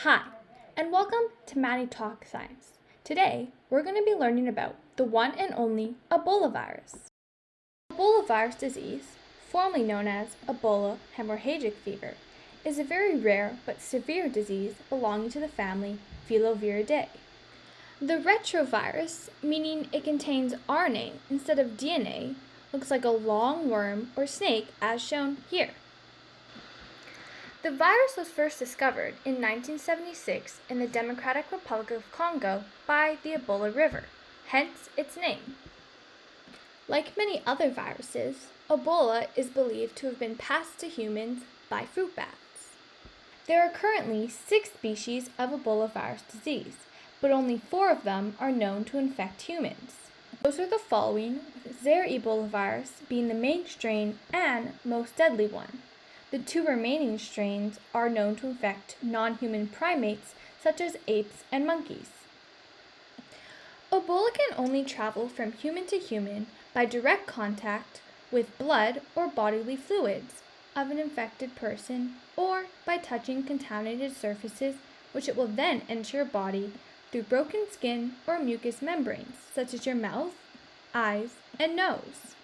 Hi, and welcome to Maddie Talk Science. Today, we're going to be learning about the one and only Ebola virus. Ebola virus disease, formerly known as Ebola hemorrhagic fever, is a very rare but severe disease belonging to the family Filoviridae. The retrovirus, meaning it contains RNA instead of DNA, looks like a long worm or snake as shown here. The virus was first discovered in 1976 in the Democratic Republic of Congo by the Ebola River, hence its name. Like many other viruses, Ebola is believed to have been passed to humans by fruit bats. There are currently 6 species of Ebola virus disease, but only 4 of them are known to infect humans. Those are the following, with Zaire Ebola virus being the main strain and most deadly one. The 2 remaining strains are known to infect non-human primates such as apes and monkeys. Ebola can only travel from human to human by direct contact with blood or bodily fluids of an infected person or by touching contaminated surfaces, which it will then enter your body through broken skin or mucous membranes such as your mouth, eyes, and nose.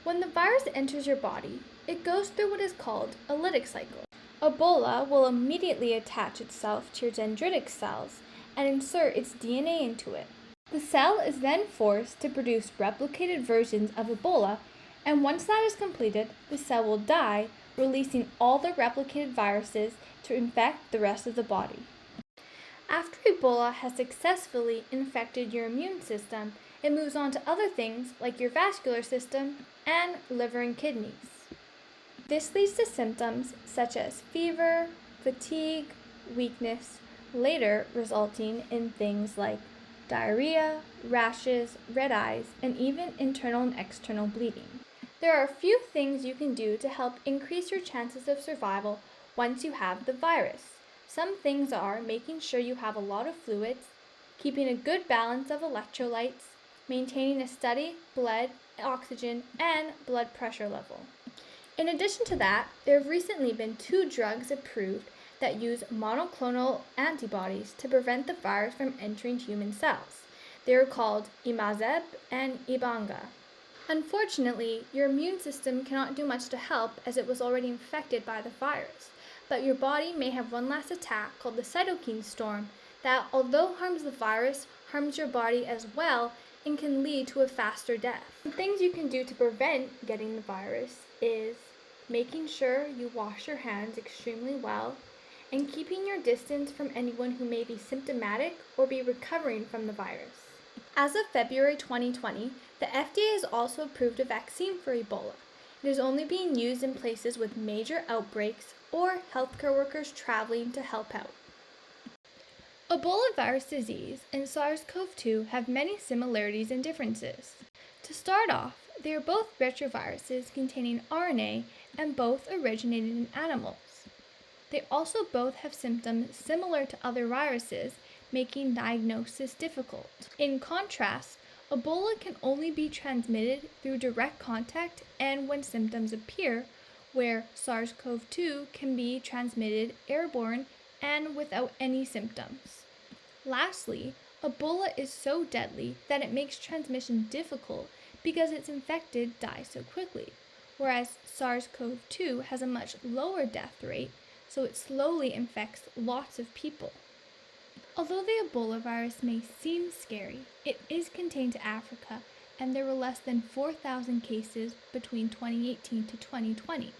When the virus enters your body, it goes through what is called a lytic cycle. Ebola will immediately attach itself to your dendritic cells and insert its DNA into it. The cell is then forced to produce replicated versions of Ebola, and once that is completed, the cell will die, releasing all the replicated viruses to infect the rest of the body. After Ebola has successfully infected your immune system, it moves on to other things like your vascular system and liver and kidneys. This leads to symptoms such as fever, fatigue, weakness, later resulting in things like diarrhea, rashes, red eyes, and even internal and external bleeding. There are a few things you can do to help increase your chances of survival once you have the virus. Some things are making sure you have a lot of fluids, keeping a good balance of electrolytes, maintaining a steady blood oxygen and blood pressure level. In addition to that, there have recently been 2 drugs approved that use monoclonal antibodies to prevent the virus from entering human cells. They are called Imazeb and Ibanga. Unfortunately, your immune system cannot do much to help as it was already infected by the virus, but your body may have one last attack called the cytokine storm that, although harms the virus, harms your body as well and can lead to a faster death. The things you can do to prevent getting the virus is making sure you wash your hands extremely well and keeping your distance from anyone who may be symptomatic or be recovering from the virus. As of February 2020, the FDA has also approved a vaccine for Ebola. It is only being used in places with major outbreaks or healthcare workers traveling to help out. Ebola virus disease and SARS-CoV-2 have many similarities and differences. To start off, they are both retroviruses containing RNA and both originated in animals. They also both have symptoms similar to other viruses, making diagnosis difficult. In contrast, Ebola can only be transmitted through direct contact and when symptoms appear, where SARS-CoV-2 can be transmitted airborne and without any symptoms. Lastly, Ebola is so deadly that it makes transmission difficult because its infected die so quickly, whereas SARS-CoV-2 has a much lower death rate, so it slowly infects lots of people. Although the Ebola virus may seem scary, it is contained to Africa, and there were less than 4,000 cases between 2018 to 2020.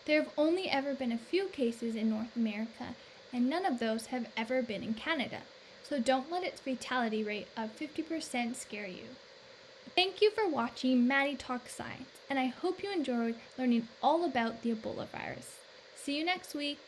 There have only ever been a few cases in North America, and none of those have ever been in Canada, so don't let its fatality rate of 50% scare you. Thank you for watching Maddie Talk Science, and I hope you enjoyed learning all about the Ebola virus. See you next week!